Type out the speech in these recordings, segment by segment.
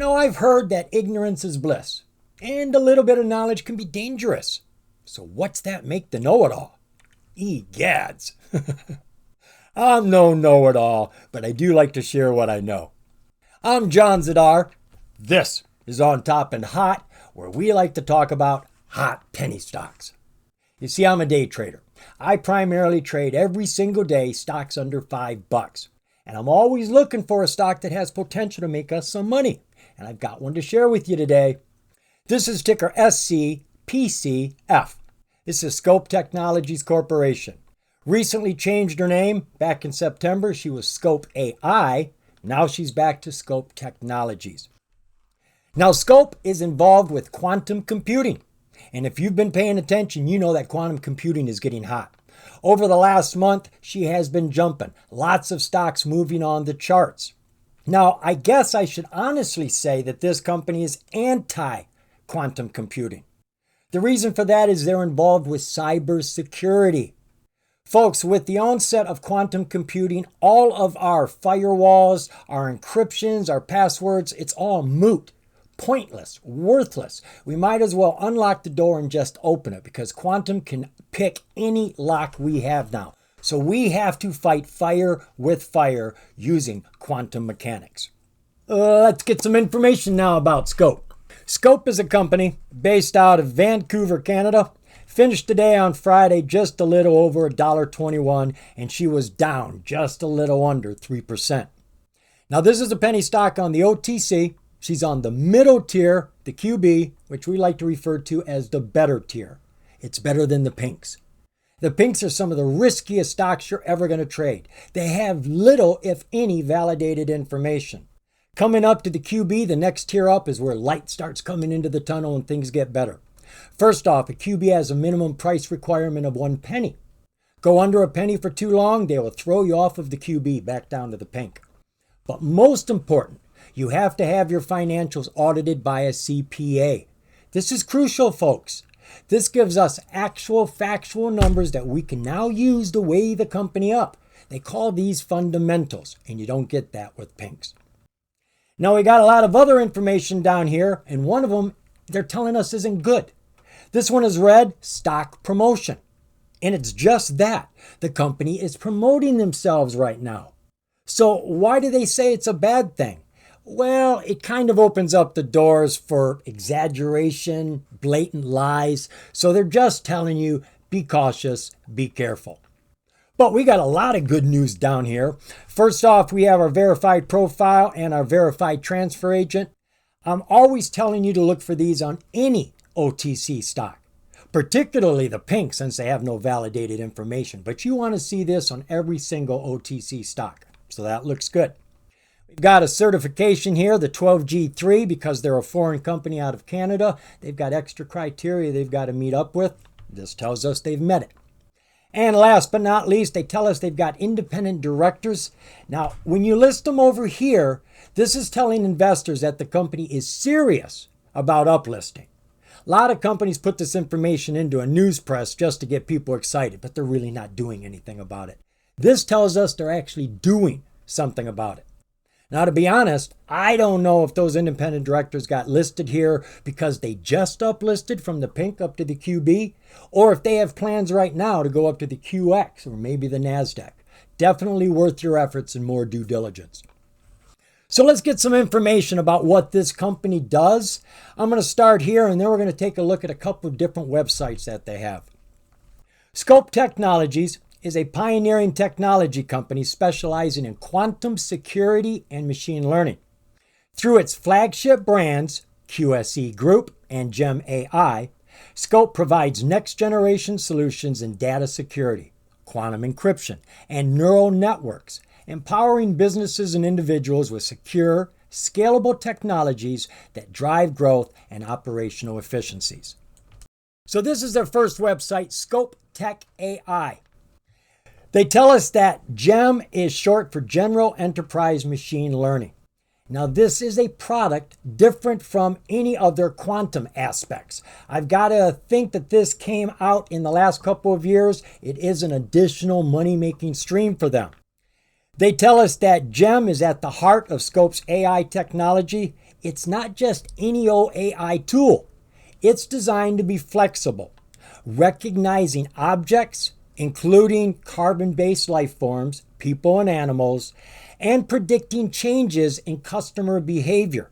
I've heard that ignorance is bliss, and a little bit of knowledge can be dangerous. So what's that make the know-it-all? Egads. I'm no know-it-all, but I do like to share what I know. I'm John Zidar. This is On Top and Hot, where we like to talk about hot penny stocks. You see, I'm a day trader. I primarily trade every single day stocks under $5. And I'm always looking for a stock that has potential to make us some money. And I've got one to share with you today. This is ticker SCPCF. This is Scope Technologies Corporation. Recently changed her name. Back in September, she was Scope AI. Now she's back to Scope Technologies. Now, Scope is involved with quantum computing. And if you've been paying attention, you know that quantum computing is getting hot. Over the last month, she has been jumping. Lots of stocks moving on the charts. Now, I guess I should honestly say that this company is anti-quantum computing. The reason for that is they're involved with cybersecurity. Folks, with the onset of quantum computing, all of our firewalls, our encryptions, our passwords, it's all moot, pointless, worthless. We might as well unlock the door and just open it because quantum can pick any lock we have now. So we have to fight fire with fire using quantum mechanics. Let's get some information now about Scope. Scope is a company based out of Vancouver, Canada. Finished today on Friday just a little over $1.21, and she was down just a little under 3%. Now this is a penny stock on the OTC. She's on the middle tier, the QB, which we like to refer to as the better tier. It's better than the pinks. The pinks are some of the riskiest stocks you're ever going to trade. They have little, if any, validated information. Coming up to the QB, the next tier up is where light starts coming into the tunnel and things get better. First off, a QB has a minimum price requirement of 1 penny. Go under a penny for too long, they will throw you off of the QB back down to the pink. But most important, you have to have your financials audited by a CPA. This is crucial, folks. This gives us actual factual numbers that we can now use to weigh the company up. They call these fundamentals, and you don't get that with pinks. Now we got a lot of other information down here, and one of them they're telling us isn't good. This one is red, stock promotion. And it's just that. The company is promoting themselves right now. So why do they say it's a bad thing? Well, it kind of opens up the doors for exaggeration, blatant lies. So they're just telling you, be cautious, be careful. But we got a lot of good news down here. First off, we have our verified profile and our verified transfer agent. I'm always telling you to look for these on any OTC stock, particularly the pink since they have no validated information. But you want to see this on every single OTC stock. So that looks good. We've got a certification here, the 12G3, because they're a foreign company out of Canada. They've got extra criteria they've got to meet up with. This tells us they've met it. And last but not least, they tell us they've got independent directors. Now, when you list them over here, this is telling investors that the company is serious about uplisting. A lot of companies put this information into a news press just to get people excited, but they're really not doing anything about it. This tells us they're actually doing something about it. Now, to be honest, I don't know if those independent directors got listed here because they just uplisted from the pink up to the QB, or if they have plans right now to go up to the QX or maybe the NASDAQ. Definitely worth your efforts and more due diligence. So let's get some information about what this company does. I'm going to start here and then we're going to take a look at a couple of different websites that they have. Scope Technologies is a pioneering technology company specializing in quantum security and machine learning. Through its flagship brands, QSE Group and Gem AI, Scope provides next-generation solutions in data security, quantum encryption, and neural networks, empowering businesses and individuals with secure, scalable technologies that drive growth and operational efficiencies. So this is their first website, Scope Tech AI. They tell us that GEM is short for General Enterprise Machine Learning. Now, this is a product different from any of their quantum aspects. I've got to think that this came out in the last couple of years. It is an additional money-making stream for them. They tell us that GEM is at the heart of Scope's AI technology. it's not just any old AI tool. It's designed to be flexible, recognizing objects, including carbon-based life forms, people and animals, and predicting changes in customer behavior.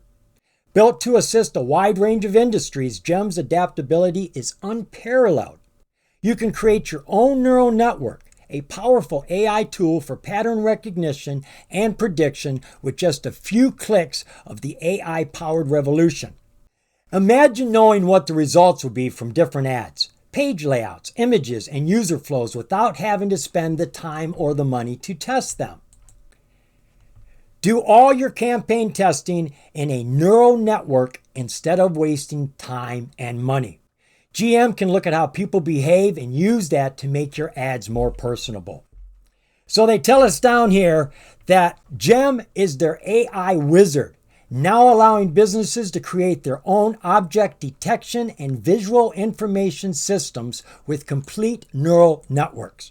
Built to assist a wide range of industries, GEM's adaptability is unparalleled. You can create your own neural network, a powerful AI tool for pattern recognition and prediction with just a few clicks of the AI-powered revolution. Imagine knowing what the results would be from different ads, page layouts, images, and user flows without having to spend the time or the money to test them. Do all your campaign testing in a neural network instead of wasting time and money. GM can look at how people behave and use that to make your ads more personable. So they tell us down here that GEM is their AI wizard, now allowing businesses to create their own object detection and visual information systems with complete neural networks.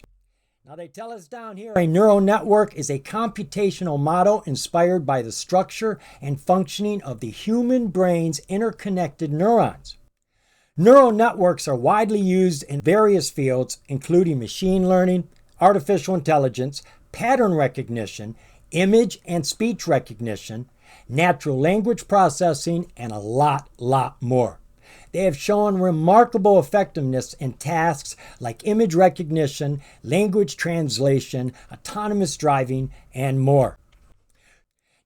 Now they tell us down here a neural network is a computational model inspired by the structure and functioning of the human brain's interconnected neurons. Neural networks are widely used in various fields, including machine learning, artificial intelligence, pattern recognition, image and speech recognition, natural language processing, and a lot more. They have shown remarkable effectiveness in tasks like image recognition, language translation, autonomous driving, and more.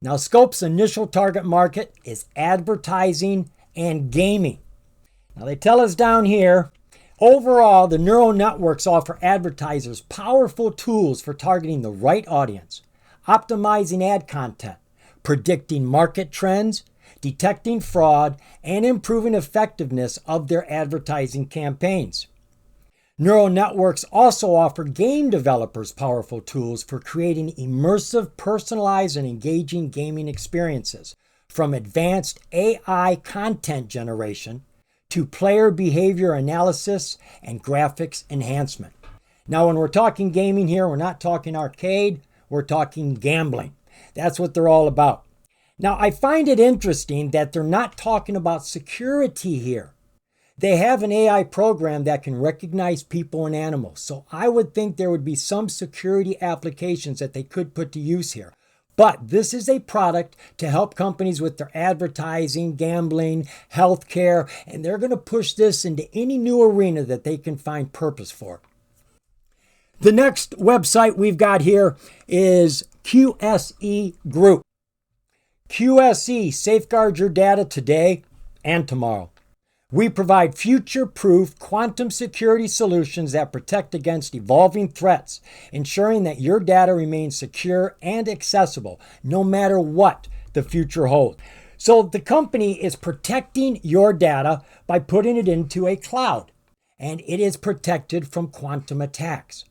Now, Scope's initial target market is advertising and gaming. Now, they tell us down here, overall, the neural networks offer advertisers powerful tools for targeting the right audience, optimizing ad content, predicting market trends, detecting fraud, and improving effectiveness of their advertising campaigns. Neural networks also offer game developers powerful tools for creating immersive, personalized, and engaging gaming experiences, from advanced AI content generation to player behavior analysis and graphics enhancement. Now, when we're talking gaming here, we're not talking arcade, we're talking gambling. That's what they're all about. Now, I find it interesting that they're not talking about security here. They have an AI program that can recognize people and animals, so I would think there would be some security applications that they could put to use here. But this is a product to help companies with their advertising, gambling, healthcare, and they're going to push this into any new arena that they can find purpose for. The next website we've got here is QSE Group. QSE safeguards your data today and tomorrow. We provide future-proof quantum security solutions that protect against evolving threats, ensuring that your data remains secure and accessible no matter what the future holds. So the company is protecting your data by putting it into a cloud, and it is protected from quantum attacks.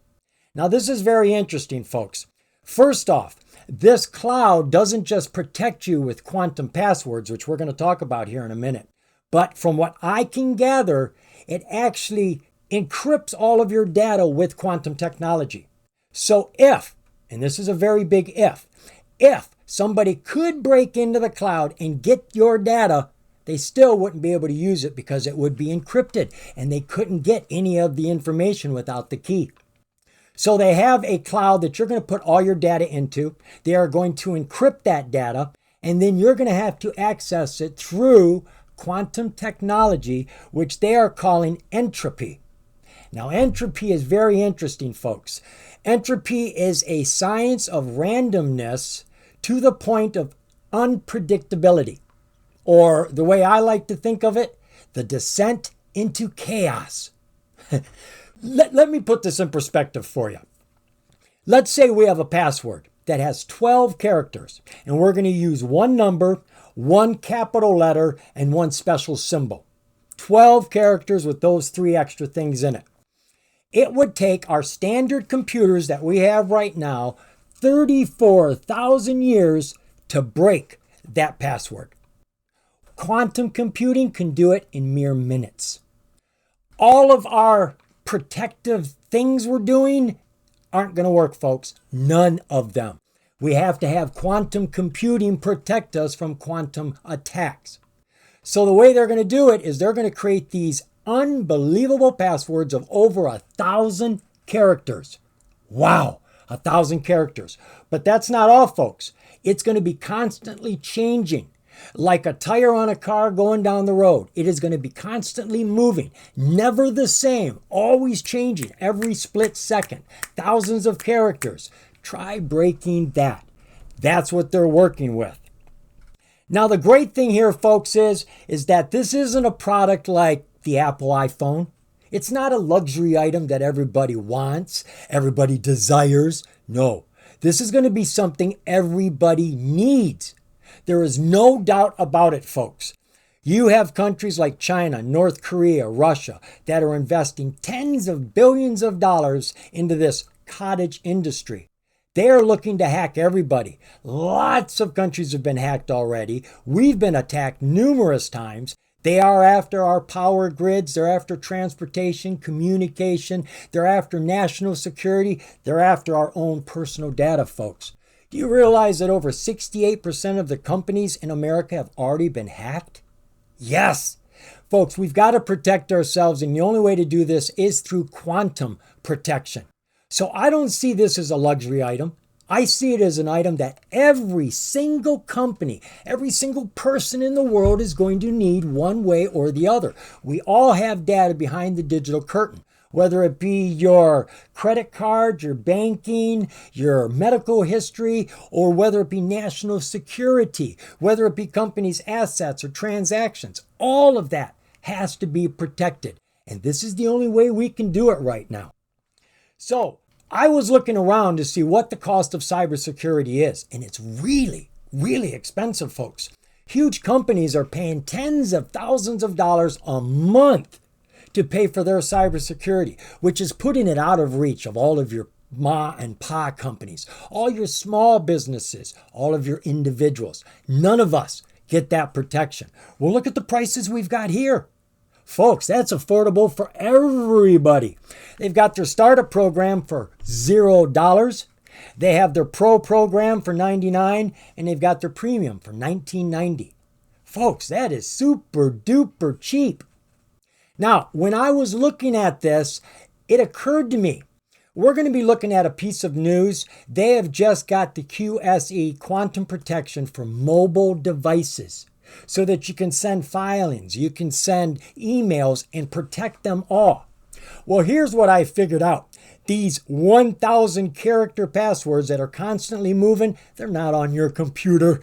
Now, this is very interesting, folks. First off, this cloud doesn't just protect you with quantum passwords, which we're going to talk about here in a minute. But from what I can gather, it actually encrypts all of your data with quantum technology. So if, and this is a very big if somebody could break into the cloud and get your data, they still wouldn't be able to use it because it would be encrypted and they couldn't get any of the information without the key. So they have a cloud that you're going to put all your data into. They are going to encrypt that data, and then you're going to have to access it through quantum technology, which they are calling Entropy. Now, Entropy is very interesting, folks. Entropy is a science of randomness to the point of unpredictability. Or the way I like to think of it, the descent into chaos. Let me put this in perspective for you. Let's say we have a password that has 12 characters, and we're going to use one number, one capital letter, and one special symbol. 12 characters with those 3 extra things in it. It would take our standard computers that we have right now 34,000 years to break that password. Quantum computing can do it in mere minutes. All of our protective things we're doing aren't going to work, folks. None of them. We have to have quantum computing protect us from quantum attacks. So the way they're going to do it is they're going to create these unbelievable passwords of over 1,000 characters. Wow, 1,000 characters. But that's not all, folks. It's going to be constantly changing. Like a tire on a car going down the road. It is going to be constantly moving. Never the same. Always changing every split second. Thousands of characters. Try breaking that. That's what they're working with. Now, the great thing here, folks, is that this isn't a product like the Apple iPhone. It's not a luxury item that everybody wants, everybody desires. No, this is going to be something everybody needs. There is no doubt about it, folks. You have countries like China, North Korea, Russia that are investing tens of billions of dollars into this cottage industry. They are looking to hack everybody. Lots of countries have been hacked already. We've been attacked numerous times. They are after our power grids. They're after transportation, communication. They're after national security. They're after our own personal data, folks. Do you realize that over 68% of the companies in America have already been hacked? Yes. Folks, we've got to protect ourselves, and the only way to do this is through quantum protection. So I don't see this as a luxury item. I see it as an item that every single company, every single person in the world is going to need one way or the other. We all have data behind the digital curtain. Whether it be your credit card, your banking, your medical history, or whether it be national security, whether it be companies' assets or transactions, all of that has to be protected. And this is the only way we can do it right now. So I was looking around to see what the cost of cybersecurity is, and it's really, really expensive, folks. Huge companies are paying tens of thousands of dollars a month to pay for their cybersecurity, which is putting it out of reach of all of your ma and pa companies, all your small businesses, all of your individuals. None of us get that protection. Well, look at the prices we've got here. Folks, that's affordable for everybody. They've got their startup program for $0. They have their pro program for $99, and they've got their premium for $19.90. Folks, that is super duper cheap. Now, when I was looking at this, it occurred to me, we're going to be looking at a piece of news. They have just got the QSE, quantum protection for mobile devices, so that you can send filings, you can send emails and protect them all. Well, here's what I figured out. These 1,000 character passwords that are constantly moving, they're not on your computer.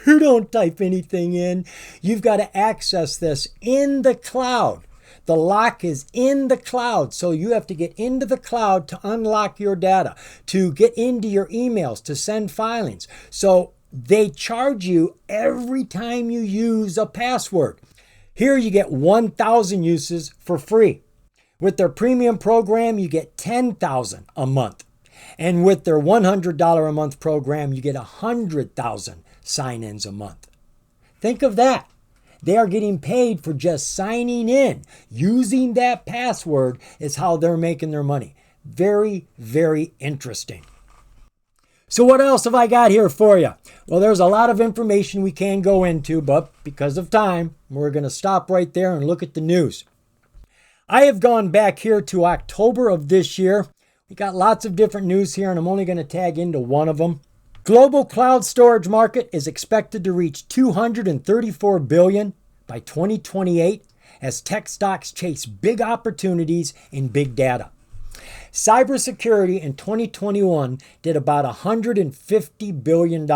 You don't type anything in. You've got to access this in the cloud. The lock is in the cloud, so you have to get into the cloud to unlock your data, to get into your emails, to send filings. So they charge you every time you use a password. Here you get 1,000 uses for free. With their premium program, you get 10,000 a month. And with their $100 a month program, you get 100,000 sign-ins a month. Think of that. They are getting paid for just signing in. Using that password is how they're making their money. Very, very interesting. So what else have I got here for you? Well, there's a lot of information we can go into, but because of time, we're going to stop right there and look at the news. I have gone back here to October of this year. We got lots of different news here, and I'm only going to tag into one of them. Global cloud storage market is expected to reach $234 billion by 2028 as tech stocks chase big opportunities in big data. Cybersecurity in 2021 did about $150 billion.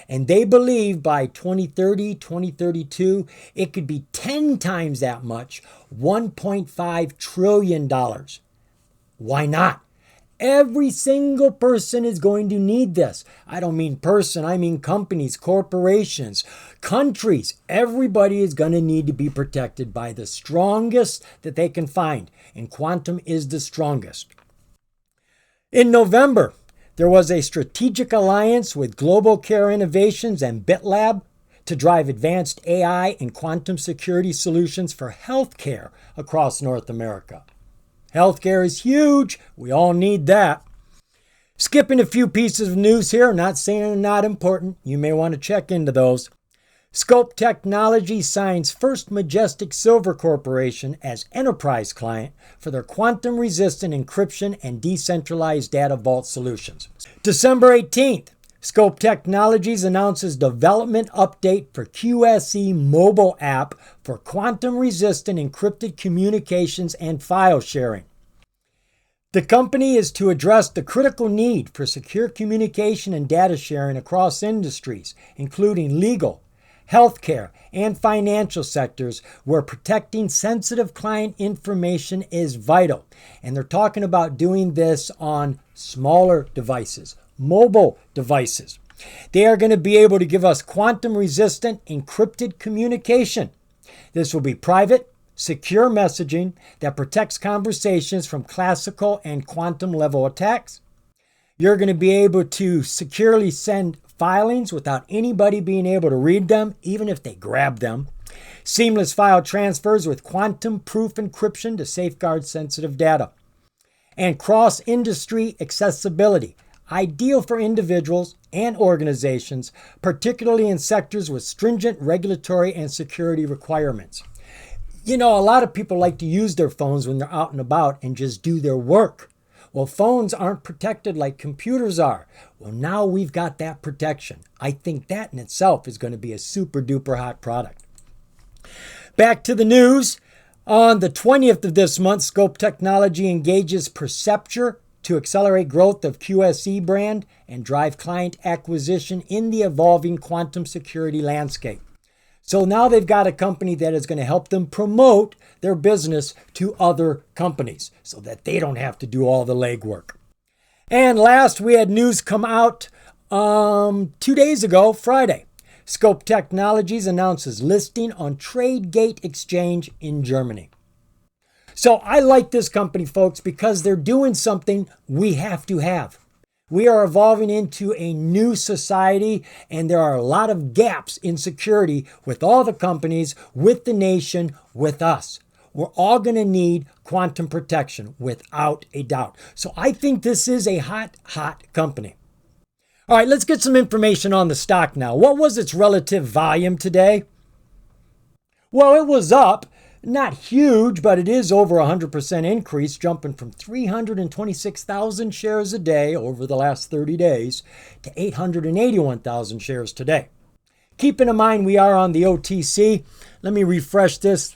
And they believe by 2030, 2032, it could be 10 times that much, $1.5 trillion. Why not? Every single person is going to need this. I don't mean person, I mean companies, corporations, countries. Everybody is going to need to be protected by the strongest that they can find. And quantum is the strongest. In November, there was a strategic alliance with Global Care Innovations and BitLab to drive advanced AI and quantum security solutions for healthcare across North America. Healthcare is huge. We all need that. Skipping a few pieces of news here, not saying they're not important. You may want to check into those. Scope Technology signs First Majestic Silver Corporation as enterprise client for their quantum-resistant encryption and decentralized data vault solutions. December 18th, Scope Technologies announces development update for QSE mobile app for quantum-resistant encrypted communications and file sharing. The company is to address the critical need for secure communication and data sharing across industries, including legal, healthcare, and financial sectors where protecting sensitive client information is vital. And they're talking about doing this on smaller devices, mobile devices. They are going to be able to give us quantum-resistant encrypted communication. This will be private, secure messaging that protects conversations from classical and quantum level attacks. You're going to be able to securely send filings without anybody being able to read them, even if they grab them. Seamless file transfers with quantum-proof encryption to safeguard sensitive data. And cross-industry accessibility, ideal for individuals and organizations, particularly in sectors with stringent regulatory and security requirements. You know, a lot of people like to use their phones when they're out and about and just do their work. Well, phones aren't protected like computers are. Well, now we've got that protection. I think that in itself is going to be a super duper hot product. Back to the news. On the 20th of this month, Scope Technology engages Percepture to accelerate growth of QSE brand and drive client acquisition in the evolving quantum security landscape. So now they've got a company that is going to help them promote their business to other companies so that they don't have to do all the legwork. And last, we had news come out 2 days ago, Friday. Scope Technologies announces listing on TradeGate Exchange in Germany. So I like this company, folks, because they're doing something we have to have. We are evolving into a new society, and there are a lot of gaps in security with all the companies, with the nation, with us. We're all going to need quantum protection without a doubt. So I think this is a hot, hot company. All right, let's get some information on the stock now. What was its relative volume today? Well, it was up. Not huge, but it is over 100% increase, jumping from 326,000 shares a day over the last 30 days to 881,000 shares today. Keeping in mind we are on the OTC, let me refresh this.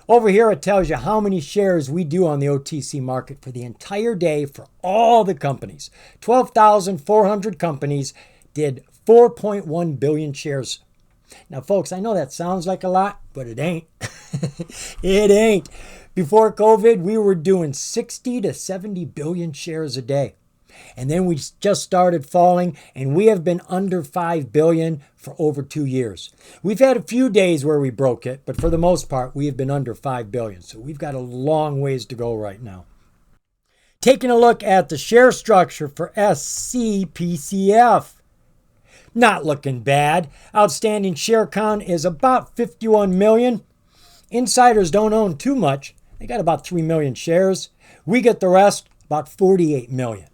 Over here it tells you how many shares we do on the OTC market for the entire day for all the companies. 12,400 companies did 4.1 billion shares. Now, folks, I know that sounds like a lot, but it ain't. It ain't. Before COVID, we were doing 60 to 70 billion shares a day. And then we just started falling, and we have been under 5 billion for over 2 years. We've had a few days where we broke it, but for the most part, we have been under 5 billion. So we've got a long ways to go right now. Taking a look at the share structure for SCPCF. Not looking bad. Outstanding share count is about 51 million. Insiders don't own too much. They got about 3 million shares. We get the rest, about 48 million.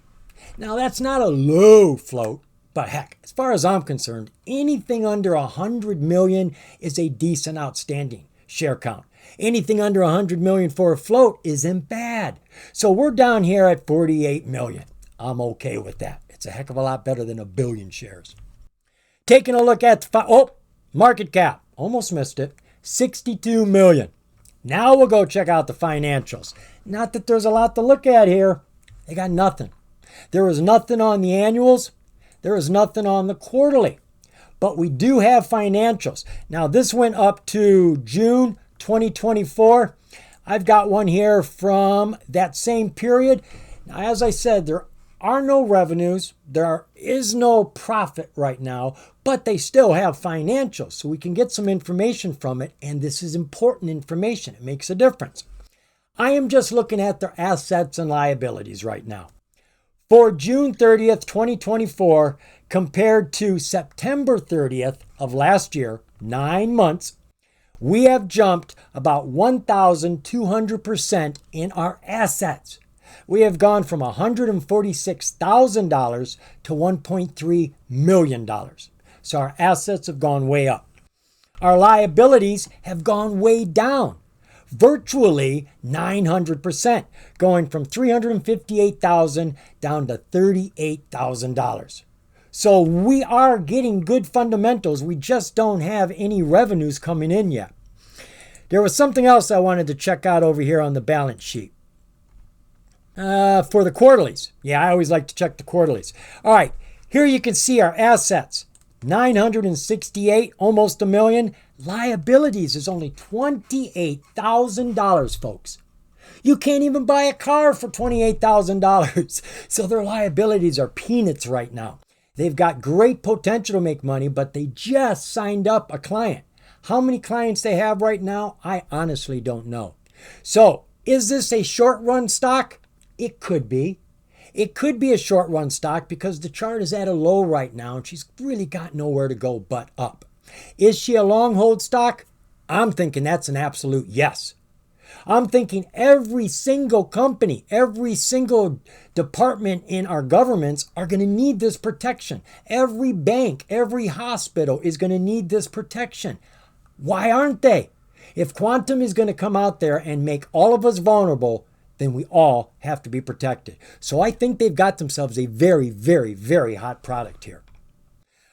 Now, that's not a low float, but heck, as far as I'm concerned, anything under 100 million is a decent outstanding share count. Anything under 100 million for a float isn't bad. So we're down here at 48 million. I'm okay with that. It's a heck of a lot better than a billion shares. Taking a look at the market cap, almost missed it, 62 million. Now we'll go check out the financials. Not that there's a lot to look at here. They got nothing. There is nothing on the annuals. There is nothing on the quarterly. But we do have financials. Now this went up to June 2024. I've got one here from that same period. Now, as I said, there are no revenues. There is no profit right now, but they still have financials, so we can get some information from it, and this is important information. It makes a difference. I am just looking at their assets and liabilities right now. For June 30th, 2024, compared to September 30th of last year, 9 months, we have jumped about 1,200% in our assets. We have gone from $146,000 to $1.3 million. So our assets have gone way up. Our liabilities have gone way down, virtually 900%, going from $358,000 down to $38,000. So we are getting good fundamentals. We just don't have any revenues coming in yet. There was something else I wanted to check out over here on the balance sheet. For the quarterlies. Yeah, I always like to check the quarterlies. All right, here you can see our assets. 968, almost $1 million. Liabilities is only $28,000, folks. You can't even buy a car for $28,000. So their liabilities are peanuts right now. They've got great potential to make money, but they just signed up a client. How many clients they have right now, I honestly don't know. So is this a short run stock? It could be. It could be a short run stock because the chart is at a low right now and she's really got nowhere to go but up. Is she a long hold stock? I'm thinking that's an absolute yes. I'm thinking every single company, every single department in our governments are going to need this protection. Every bank, every hospital is going to need this protection. Why aren't they? If quantum is going to come out there and make all of us vulnerable, then we all have to be protected. So I think they've got themselves a very, very, very hot product here.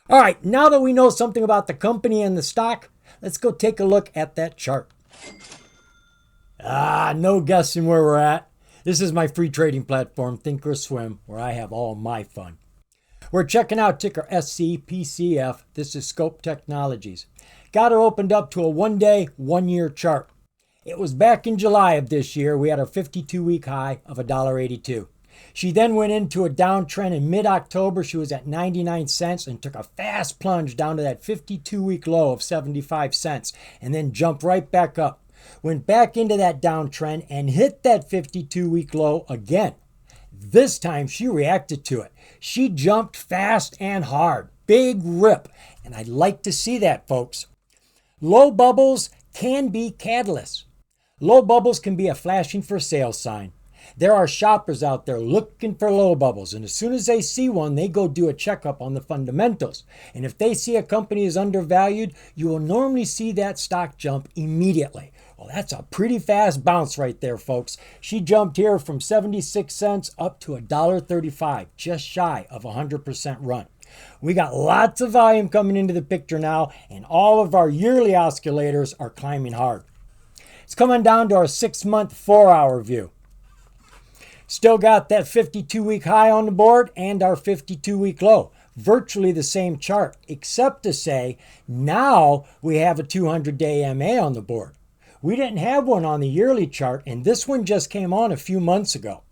All right, now that we know something about the company and the stock, let's go take a look at that chart. No guessing where we're at. This is my free trading platform, Think or Swim, where I have all my fun. We're checking out ticker SCPCF. This is Scope Technologies. Got her opened up to a 1-day, 1-year chart. It was back in July of this year. We had our 52-week high of $1.82. She then went into a downtrend in mid-October. She was at 99 cents and took a fast plunge down to that 52-week low of 75 cents and then jumped right back up. Went back into that downtrend and hit that 52-week low again. This time she reacted to it. She jumped fast and hard. Big rip. And I'd like to see that, folks. Low bubbles can be catalysts. Low bubbles can be a flashing for sale sign. There are shoppers out there looking for low bubbles, and as soon as they see one, they go do a checkup on the fundamentals. And if they see a company is undervalued, you will normally see that stock jump immediately. Well, that's a pretty fast bounce right there, folks. She jumped here from 76 cents up to $1.35, just shy of 100% run. We got lots of volume coming into the picture now, and all of our yearly oscillators are climbing hard. It's coming down to our 6-month, 4-hour view. Still got that 52-week high on the board and our 52-week low. Virtually the same chart, except to say now we have a 200-day MA on the board. We didn't have one on the yearly chart, and this one just came on a few months ago.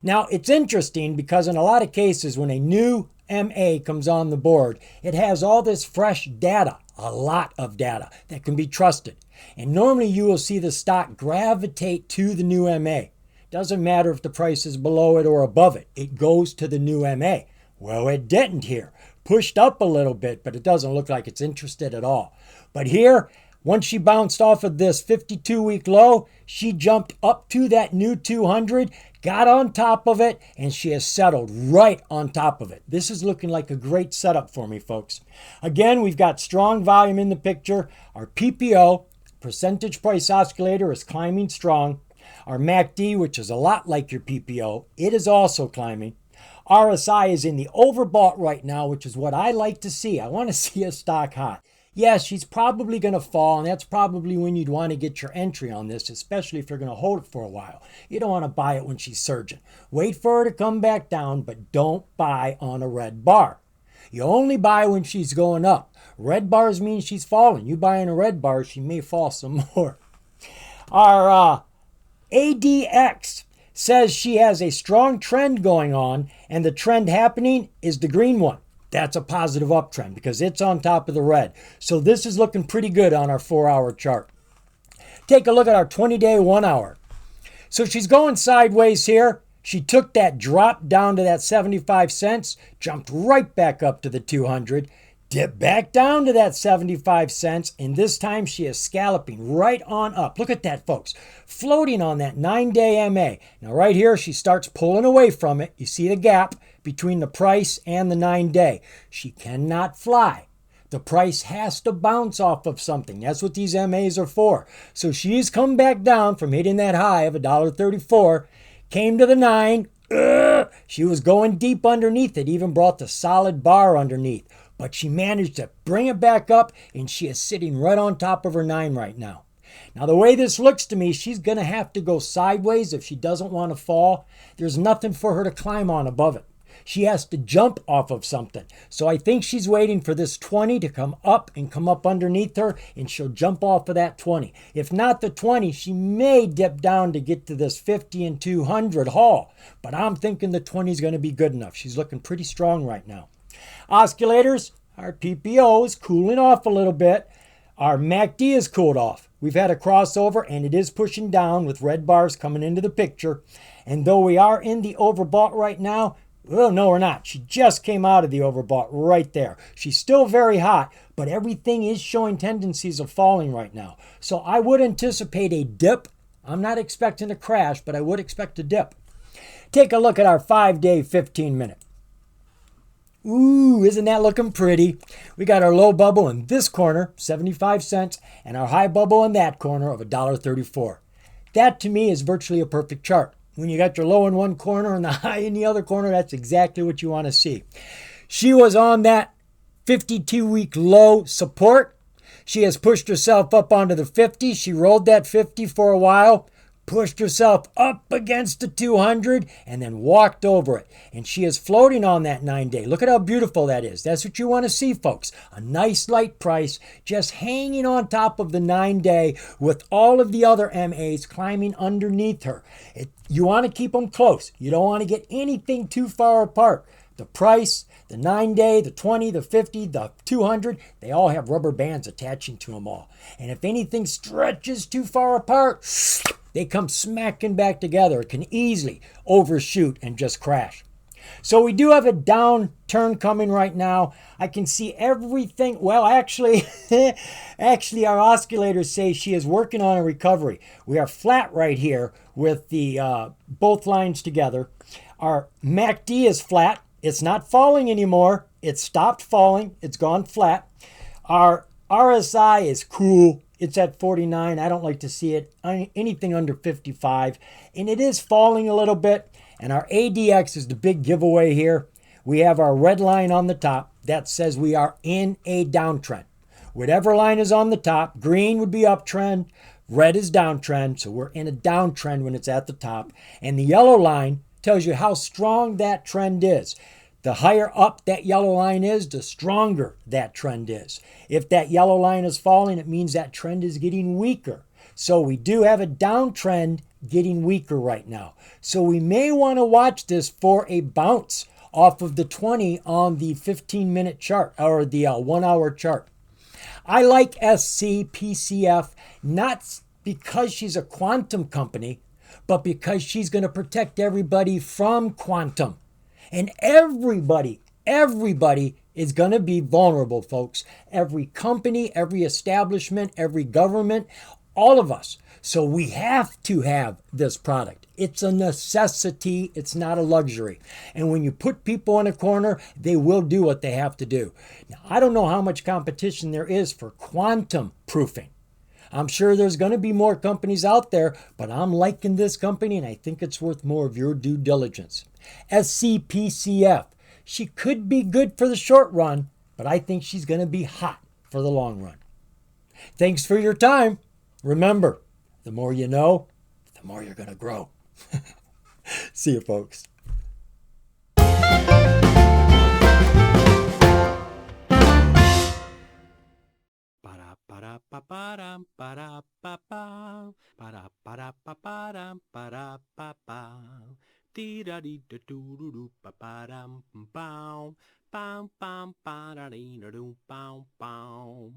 Now, it's interesting because in a lot of cases when a new MA comes on the board, it has all this fresh data, a lot of data that can be trusted. And normally you will see the stock gravitate to the new MA. Doesn't matter if the price is below it or above it. It goes to the new MA. Well, it didn't here. Pushed up a little bit, but it doesn't look like it's interested at all. But here, once she bounced off of this 52-week low, she jumped up to that new 200, got on top of it, and she has settled right on top of it. This is looking like a great setup for me, folks. Again, we've got strong volume in the picture. Our PPO, percentage price oscillator, is climbing strong. Our MACD, which is a lot like your PPO, it is also climbing. RSI is in the overbought right now, which is what I like to see. I want to see a stock hot. Yes, she's probably going to fall, and that's probably when you'd want to get your entry on this, especially if you're going to hold it for a while. You don't want to buy it when she's surging. Wait for her to come back down, but don't buy on a red bar. You only buy when she's going up. Red bars mean she's falling. You buy in a red bar, she may fall some more. Our ADX says she has a strong trend going on, and the trend happening is the green one. That's a positive uptrend because it's on top of the red. So this is looking pretty good on our 4-hour chart. Take a look at our 20-day 1-hour. So she's going sideways here. She took that drop down to that 75 cents, jumped right back up to the 200, Dip back down to that 75 cents, and this time she is scalloping right on up. Look at that, folks. Floating on that 9-day MA. Now, right here, she starts pulling away from it. You see the gap between the price and the 9-day. She cannot fly. The price has to bounce off of something. That's what these MAs are for. So she's come back down from hitting that high of $1.34, came to the 9. She was going deep underneath it, even brought the solid bar underneath. But she managed to bring it back up, and she is sitting right on top of her 9 right now. Now, the way this looks to me, she's going to have to go sideways if she doesn't want to fall. There's nothing for her to climb on above it. She has to jump off of something. So I think she's waiting for this 20 to come up and come up underneath her, and she'll jump off of that 20. If not the 20, she may dip down to get to this 50 and 200 haul. But I'm thinking the 20 is going to be good enough. She's looking pretty strong right now. Oscillators, our PPO is cooling off a little bit. Our MACD is cooled off. We've had a crossover, and it is pushing down with red bars coming into the picture. And though we are in the overbought right now, well, no, we're not. She just came out of the overbought right there. She's still very hot, but everything is showing tendencies of falling right now. So I would anticipate a dip. I'm not expecting a crash, but I would expect a dip. Take a look at our 5-day, 15-minute. Ooh, isn't that looking pretty? We got our low bubble in this corner, 75 cents, and our high bubble in that corner of $1.34. That, to me, is virtually a perfect chart. When you got your low in one corner and the high in the other corner, that's exactly what you want to see. She was on that 52-week low support. She has pushed herself up onto the 50. She rolled that 50 for a while, pushed herself up against the 200, and then walked over it. And she is floating on that 9-day. Look at how beautiful that is. That's what you want to see, folks. A nice light price just hanging on top of the 9-day with all of the other MAs climbing underneath her. You want to keep them close. You don't want to get anything too far apart. The price, the 9-day, the 20, the 50, the 200, they all have rubber bands attaching to them all. And if anything stretches too far apart, they come smacking back together. It can easily overshoot and just crash. So we do have a downturn coming right now. I can see everything. Well, actually, our oscillators say she is working on a recovery. We are flat right here with the both lines together. Our MACD is flat. It's not falling anymore. It stopped falling. It's gone flat. Our RSI is cool. It's at 49. I don't like to see it anything under 55. And it is falling a little bit. And our ADX is the big giveaway here. We have our red line on the top. That says we are in a downtrend. Whatever line is on the top, green would be uptrend, red is downtrend. So we're in a downtrend when it's at the top. And the yellow line tells you how strong that trend is. The higher up that yellow line is, the stronger that trend is. If that yellow line is falling, it means that trend is getting weaker. So we do have a downtrend getting weaker right now. So we may want to watch this for a bounce off of the 20 on the 15-minute chart or the 1-hour chart. I like SCPCF not because she's a quantum company, but because she's going to protect everybody from quantum. And everybody is going to be vulnerable, folks. Every company, every establishment, every government, all of us. So we have to have this product. It's a necessity. It's not a luxury. And when you put people in a corner, they will do what they have to do. Now, I don't know how much competition there is for quantum proofing. I'm sure there's going to be more companies out there, but I'm liking this company and I think it's worth more of your due diligence. SCPCF. She could be good for the short run, but I think she's going to be hot for the long run. Thanks for your time. Remember, the more you know, the more you're going to grow. See you, folks. Ba-da-ba-da-ba-ba-dum, ba-da-ba-ba. Ba-da-ba-da-ba-ba-dum, ba-da-ba-ba. Dee-da-dee-da-doo-doo-doo, ba-ba-dum, bow. Bow, bow, ba-da-dee-da-doo, bow, bow.